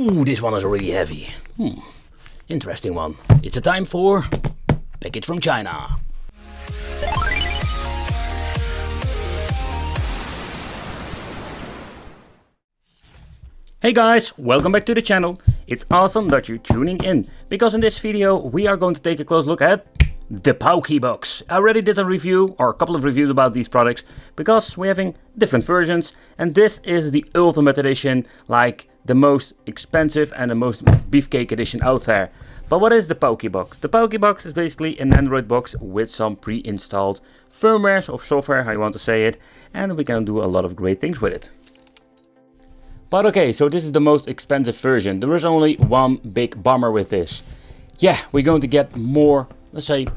Ooh, this one is really heavy. Interesting one. It's a time for package from China. Hey guys, welcome back to the channel. It's awesome that you're tuning in, because in this video we are going to take a close look at the Pawky Box. I already did a review, or a couple of reviews about these products, because we're having different versions, and this is the ultimate edition, like the most expensive and the most beefcake edition out there. But what is the Pawky Box? The Pawky Box is basically an Android box with some pre-installed firmware or software, how you want to say it, and we can do a lot of great things with it. But okay, so this is the most expensive version. There is only one big bummer with this. Yeah, we're going to get more, let's say,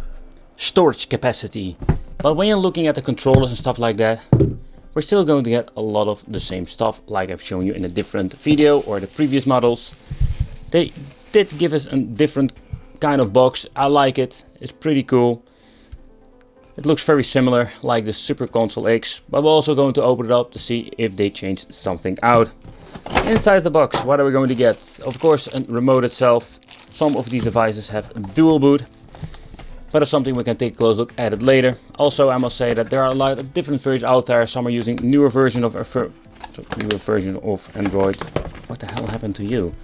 storage capacity. But when you're looking at the controllers and stuff like that, we're still going to get a lot of the same stuff, like I've shown you in a different video or the previous models. They did give us a different kind of box. I like it. It's pretty cool. It looks very similar, like the Super Console X, but we're also going to open it up to see if they changed something out. Inside the box, what are we going to get? Of course, a remote itself. Some of these devices have dual boot, but it's something we can take a close look at it later. Also, I must say that there are a lot of different versions out there. Some are using newer version of Android. What the hell happened to you?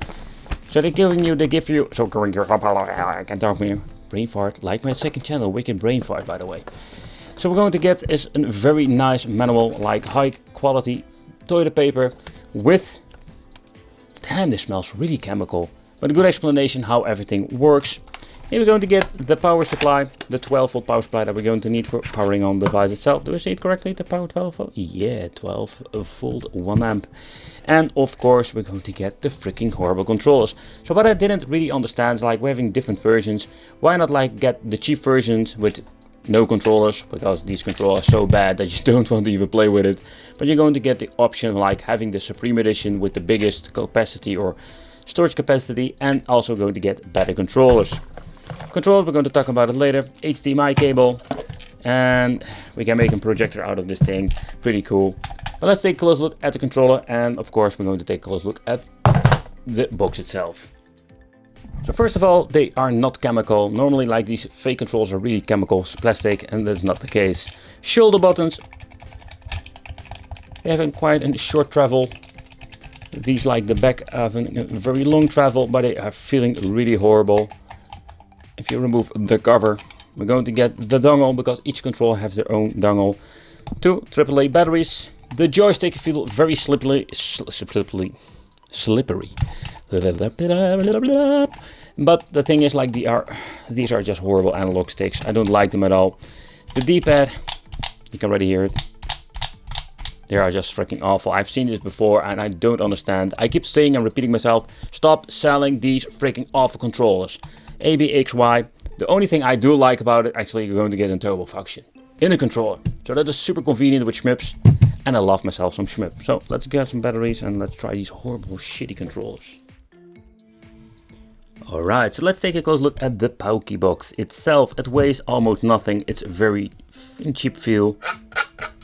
So they give you. So I can talk me. Brain fart, like my second channel, Wicked Brain Fart, by the way. So we're going to get is a very nice manual, like high quality toilet paper with. Damn, this smells really chemical. But a good explanation how everything works. Here we're going to get the power supply, the 12-volt power supply that we're going to need for powering on the device itself. Do I say it correctly? The power 12-volt? Yeah, 12-volt 1 amp. And of course we're going to get the freaking horrible controllers. So what I didn't really understand is, like, we're having different versions. Why not like get the cheap versions with no controllers, because these controllers are so bad that you don't want to even play with it. But you're going to get the option like having the Supreme Edition with the biggest capacity or storage capacity, and also going to get better controllers. Controllers, we're going to talk about it later. HDMI cable, and we can make a projector out of this thing. Pretty cool. But let's take a close look at the controller, and of course we're going to take a close look at the box itself. So first of all, they are not chemical. Normally, like, these fake controls are really chemicals, plastic, and that's not the case. Shoulder buttons. They have quite a short travel. These, like the back, have a very long travel, but they are feeling really horrible. If you remove the cover, we're going to get the dongle, because each controller has their own dongle. 2 AAA batteries. The joystick feels very slippery. But the thing is, like, these are just horrible analog sticks. I don't like them at all. The D-pad, you can already hear it. They are just freaking awful. I've seen this before and I don't understand. I keep saying and repeating myself, stop selling these freaking awful controllers. ABXY. The only thing I do like about it, actually, you're going to get a turbo function in a controller. So that is super convenient with shmups. And I love myself some shmup. So let's get some batteries and let's try these horrible shitty controllers. Alright, so let's take a close look at the Pawky Box itself. It weighs almost nothing. It's a very cheap feel.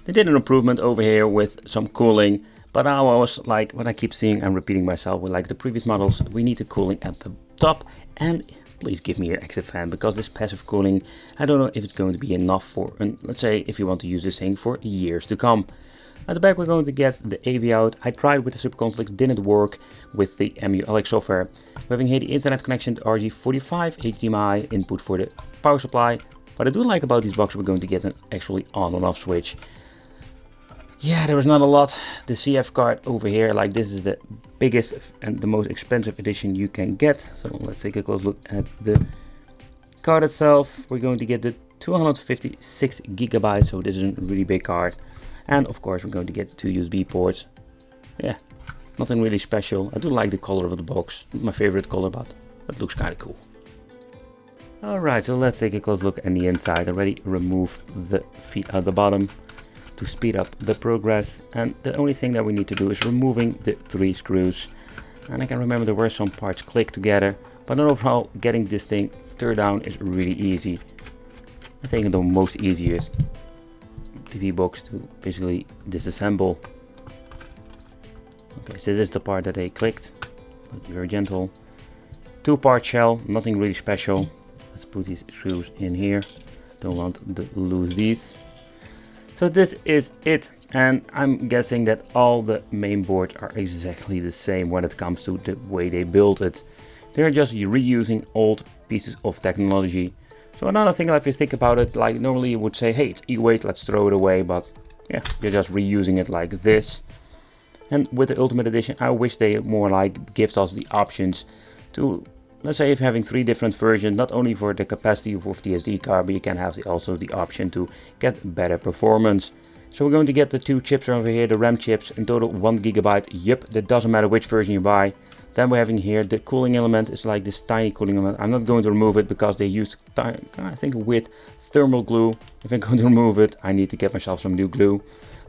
They did an improvement over here with some cooling. But I was like, what I keep seeing and repeating myself with, like, the previous models, we need the cooling at the top. And please give me your extra fan, because this passive cooling, I don't know if it's going to be enough for, let's say, if you want to use this thing for years to come. At the back we're going to get the AV out. I tried with the Super Console X, didn't work with the MU-Alex software. We're having here the internet connection to RJ45, HDMI input for the power supply. What I do like about these boxes, we're going to get an actually on and off switch. Yeah, there is not a lot. The CF card over here, like, this is the biggest and the most expensive edition you can get. So let's take a close look at the card itself. We're going to get the 256 gigabytes, so this is a really big card. And of course we're going to get 2 USB ports. Yeah, nothing really special. I do like the color of the box. Not my favorite color, but it looks kind of cool. Alright, so let's take a close look at the inside. I already removed the feet at the bottom to speed up the progress. And the only thing that we need to do is removing the 3 screws. And I can remember there were some parts clicked together. But overall, getting this thing turned down is really easy. I think the most easiest TV box to basically disassemble. Okay, so this is the part that they clicked. very gentle. 2-part shell, nothing really special. Let's put these screws in here. Don't want to lose these. So this is it, and I'm guessing that all the main boards are exactly the same when it comes to the way they build it. They're just reusing old pieces of technology. So another thing, if you think about it, like normally you would say, hey, it's e-weight, let's throw it away, but yeah, you're just reusing it like this. And with the Ultimate Edition, I wish they more like gives us the options to, let's say, if having 3 different versions, not only for the capacity of the SD card, but you can have also the option to get better performance. So we're going to get the 2 chips over here, the RAM chips, in total 1 GB. Yep, that doesn't matter which version you buy. Then we're having here the cooling element. It's like this tiny cooling element. I'm not going to remove it because they use, I think, with thermal glue. If I'm going to remove it, I need to get myself some new glue.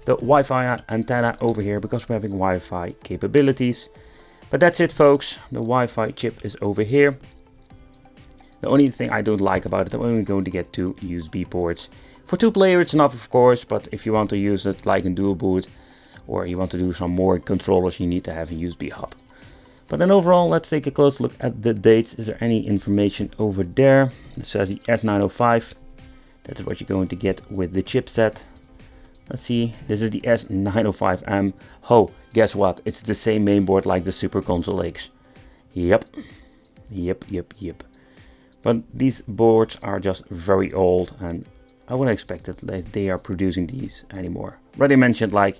The Wi-Fi antenna over here because we're having Wi-Fi capabilities. But that's it, folks. The Wi-Fi chip is over here. The only thing I don't like about it, I'm only going to get 2 USB ports. For 2 players it's enough, of course, but if you want to use it like in dual boot or you want to do some more controllers, you need to have a USB hub. But then overall, let's take a close look at the dates. Is there any information over there? It says the S905. That is what you're going to get with the chipset. Let's see, this is the S905M. Oh, guess what? It's the same mainboard like the Super Console X. Yep. But these boards are just very old and I wouldn't expect that they are producing these anymore. Already mentioned, like,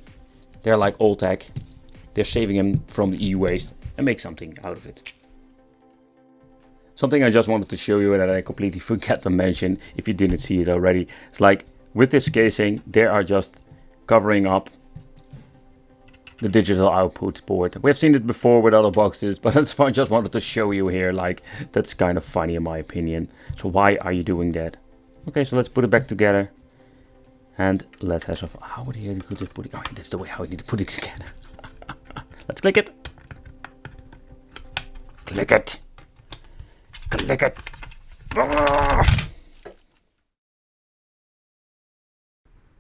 they're like old tech. They're saving them from the e-waste and make something out of it. Something I just wanted to show you that I completely forgot to mention if you didn't see it already. It's like, with this casing, they are just covering up the digital output board. We have seen it before with other boxes, but that's fine. Just wanted to show you here, like, that's kind of funny in my opinion. So why are you doing that? Okay, so let's put it back together. And let's have some, how would you put it? Oh, that's the way how I need to put it together. Let's click it. Click it. Click it.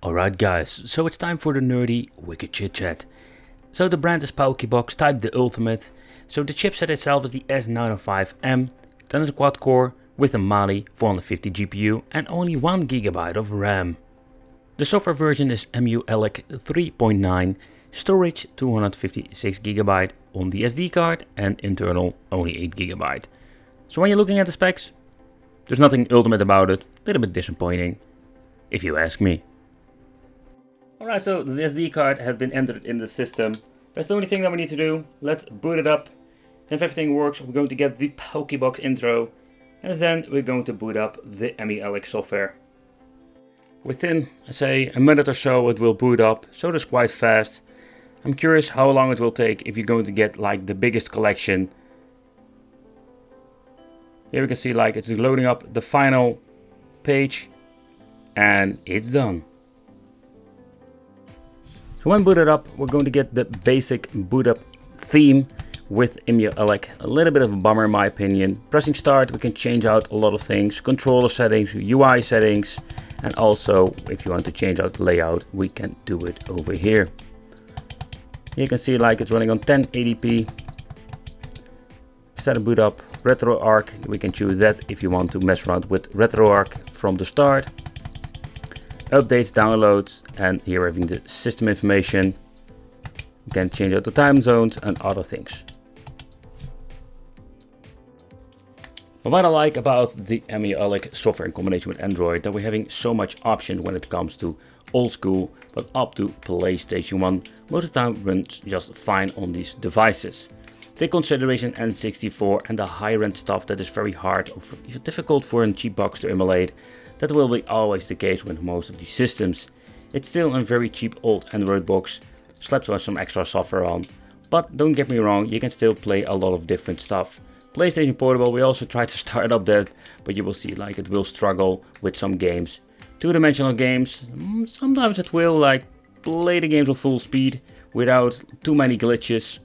Alright guys, so it's time for the nerdy wicked chit chat. So the brand is Pawky Box, type the Ultimate. So the chipset itself is the S905M, then it's a quad core with a Mali 450 GPU and only 1 GB of RAM. The software version is MU-ELEC 3.9, storage 256 GB on the SD card and internal only 8 GB. So when you're looking at the specs, there's nothing ultimate about it, a little bit disappointing, if you ask me. Alright, so the SD card has been entered in the system. That's the only thing that we need to do. Let's boot it up. And if everything works, we're going to get the Pawky Box intro. And then we're going to boot up the MU-ELEC software. Within, I say, a minute or so it will boot up, so that's quite fast. I'm curious how long it will take if you're going to get like the biggest collection. Here we can see like it's loading up the final page and it's done. So when booted up, we're going to get the basic boot up theme with MU-ELEC. A little bit of a bummer in my opinion. Pressing start, we can change out a lot of things. Controller settings, UI settings, and also if you want to change out the layout, we can do it over here. You can see like it's running on 1080p. Start a boot up, RetroArch, we can choose that if you want to mess around with RetroArch from the start. Updates, downloads, and here having the system information. You can change out the time zones and other things. But what I like about the MU-ELEC software in combination with Android, that we're having so much options when it comes to old school, but up to PlayStation 1. Most of the time runs just fine on these devices. Take consideration N64 and the higher end stuff that is very hard or even difficult for a cheap box to emulate. That will be always the case with most of these systems. It's still a very cheap old Android box, slapped with some extra software on. But don't get me wrong, you can still play a lot of different stuff. PlayStation Portable, we also tried to start up that, but you will see like it will struggle with some games. Two-dimensional games, sometimes it will like play the games on full speed without too many glitches.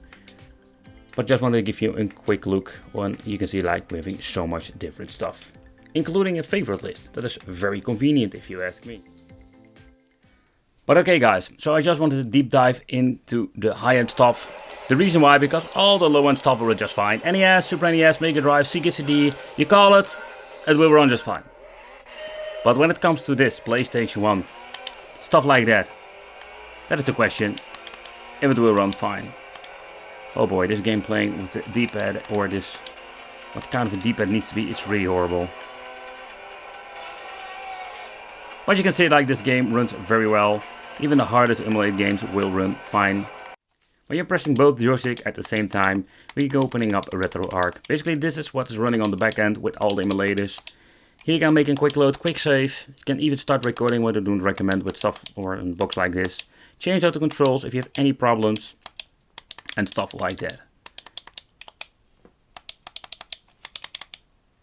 But just wanted to give you a quick look on, you can see like we're having so much different stuff. Including a favorite list, that is very convenient if you ask me. But okay guys, so I just wanted to deep dive into the high-end stuff. The reason why, because all the low-end stuff will run just fine. NES, Super NES, Mega Drive, Sega CD, you call it, it will run just fine. But when it comes to this, PlayStation 1, stuff like that, that is the question, if it will run fine. Oh boy, this game playing with the D-pad, or this, what kind of a D-pad needs to be, it's really horrible. But you can see like this game runs very well. Even the harder to emulate games will run fine. When you're pressing both joystick at the same time, we go opening up a RetroArch. Basically this is what is running on the back end with all the emulators. Here you can make a quick load, quick save. You can even start recording, what I don't recommend with stuff or a box like this. Change out the controls if you have any problems and stuff like that.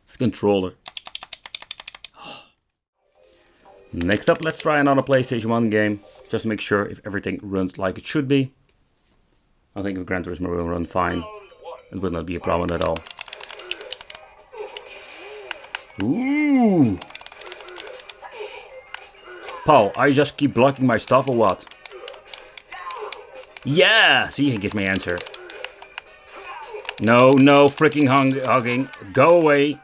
It's a controller. Next up, let's try another PlayStation 1 game, just to make sure if everything runs like it should be. I think if Gran Turismo will run fine, it will not be a problem at all. Ooh! Paul, I just keep blocking my stuff or what? Yeah! See, he gives me answer. No, no freaking hugging. Go away.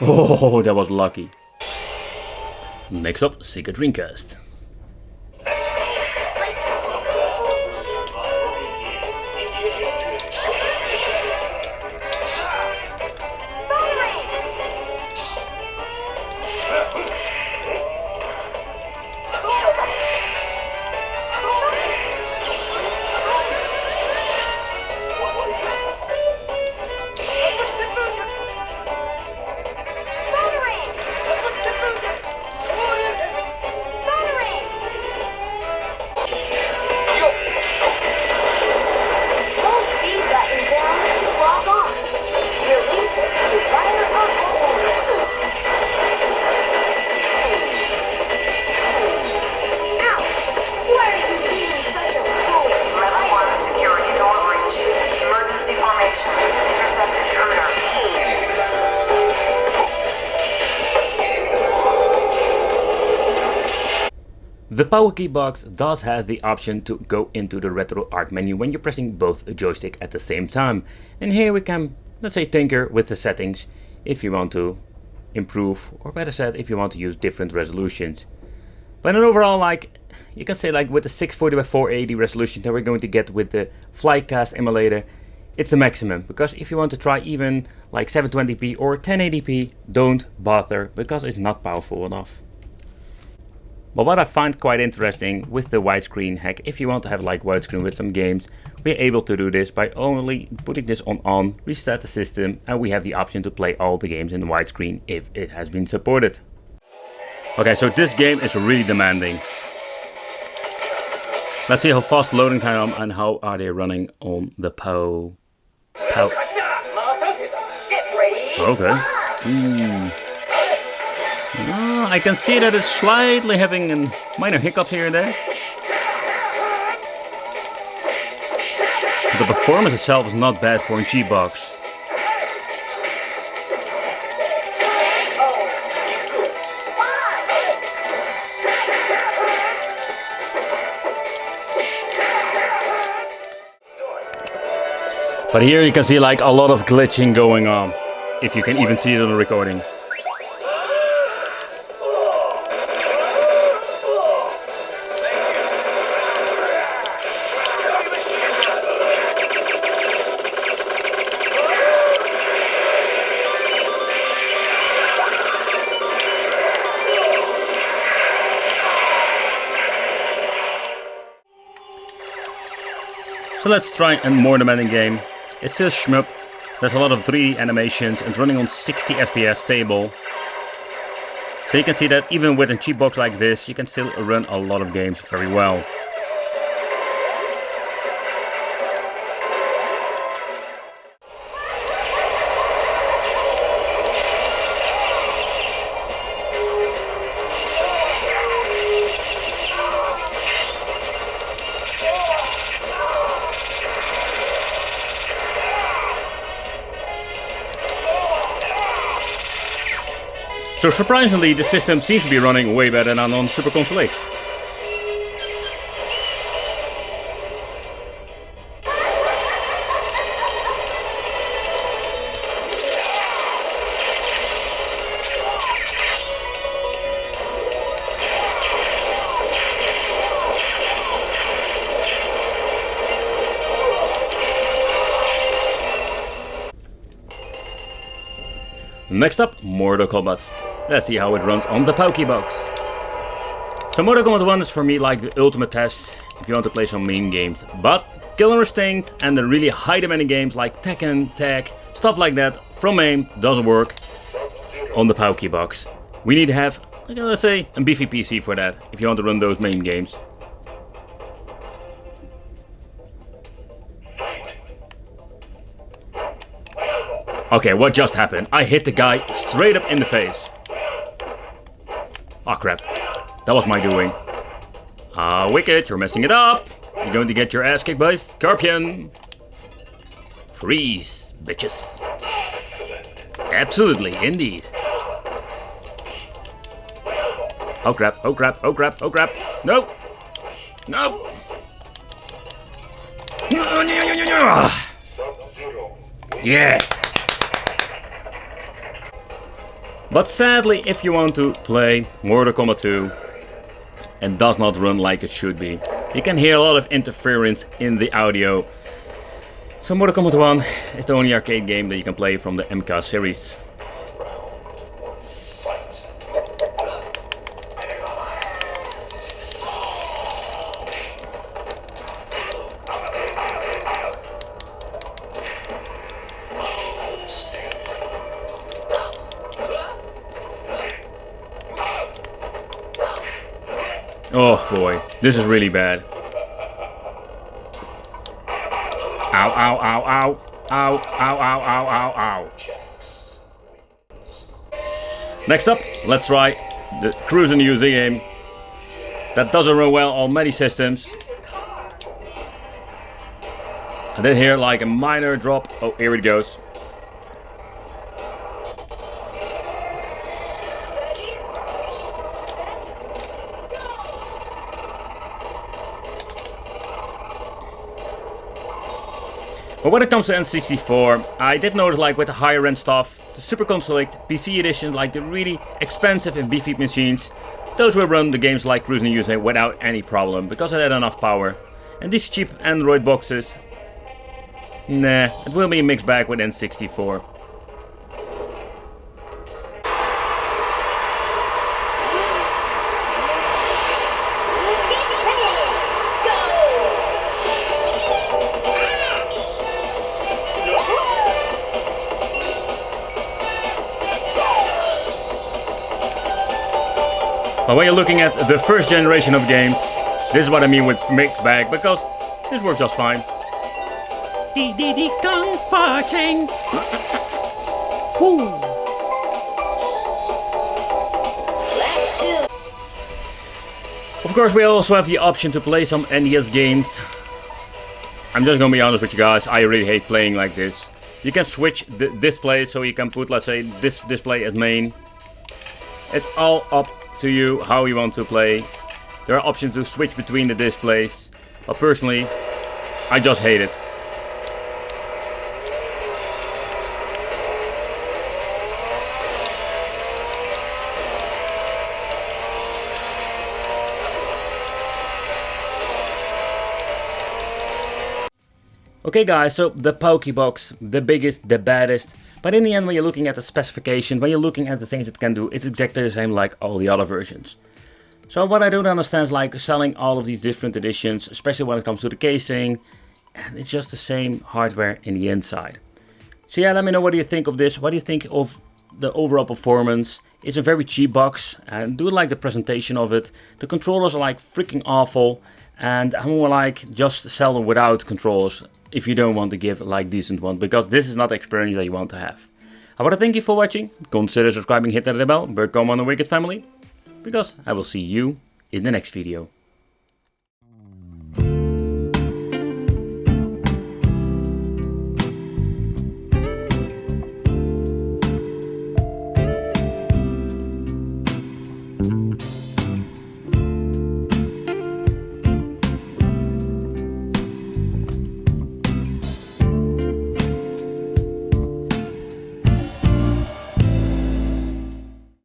Oh, that was lucky. Next up, Sega Dreamcast. The Pawky Box does have the option to go into the RetroArch menu when you're pressing both a joystick at the same time. And here we can, let's say, tinker with the settings if you want to improve, or better said, if you want to use different resolutions. But in overall, like, you can say like with the 640 by 480 resolution that we're going to get with the Flycast emulator, it's the maximum. Because if you want to try even like 720p or 1080p, don't bother, because it's not powerful enough. But what I find quite interesting with the widescreen hack, if you want to have like widescreen with some games, we're able to do this by only putting this on, reset the system, and we have the option to play all the games in widescreen if it has been supported. Okay, so this game is really demanding. Let's see how fast loading time and how are they running on the POW. Okay. I can see that it's slightly having a minor hiccups here and there. The performance itself is not bad for a cheap box. But here you can see like a lot of glitching going on, if you can even see it on the recording. So let's try a more demanding game. It's still shmup, there's a lot of 3D animations and running on 60 FPS stable. So you can see that even with a cheap box like this, you can still run a lot of games very well. So surprisingly, the system seems to be running way better than on Super Console X. Next up, Mortal Kombat. Let's see how it runs on the Pawky Box. So Mortal Kombat 1 is for me like the ultimate test if you want to play some main games. But Killer Instinct and the really high demanding games like Tekken, Tag, stuff like that from Mame doesn't work on the Pawky Box. We need to have, let's say, a beefy PC for that if you want to run those main games. Okay, what just happened? I hit the guy straight up in the face. Oh crap, that was my doing. Ah, Wicked, you're messing it up. You're going to get your ass kicked by Scorpion. Freeze, bitches. Absolutely, indeed. Oh crap, oh crap, oh crap, oh crap. No! No! Yeah! But sadly, if you want to play Mortal Kombat 2, it does not run like it should be. You can hear a lot of interference in the audio. So Mortal Kombat 1 is the only arcade game that you can play from the MK series. Oh boy, this is really bad. Ow, ow, ow, ow. Ow, ow, ow, ow, ow, ow. Next up, let's try the Cruis'n UZ game. That doesn't run well on many systems. I did hear like a minor drop. Oh, here it goes. But when it comes to N64, I did notice like with the higher end stuff, the Super Console PC editions, like the really expensive and beefy machines, those will run the games like Cruis'n USA without any problem, because it had enough power. And these cheap Android boxes, nah, it will be a mixed bag with N64. But when you're looking at the first generation of games, this is what I mean with mixed bag, because this works just fine. DDD gun farting. Woo. Of course, we also have the option to play some NDS games. I'm just gonna be honest with you guys, I really hate playing like this. You can switch the display, so you can put, let's say, this display as main. It's all up to you how you want to play. There are options to switch between the displays, but personally I just hate it. Okay guys, so the Pawky Box, the biggest, the baddest, but in the end when you're looking at the specification, when you're looking at the things it can do, it's exactly the same like all the other versions. So what I don't understand is like selling all of these different editions, especially when it comes to the casing, and it's just the same hardware in the inside. So yeah, let me know what do you think of this, what do you think of the overall performance. It's a very cheap box, and do like the presentation of it. The controllers are like freaking awful, and I'm more like just sell them without controllers if you don't want to give like decent one, because this is not the experience that you want to have. I want to thank you for watching. Consider subscribing, hit that bell, become on the Wicked family, because I will see you in the next video.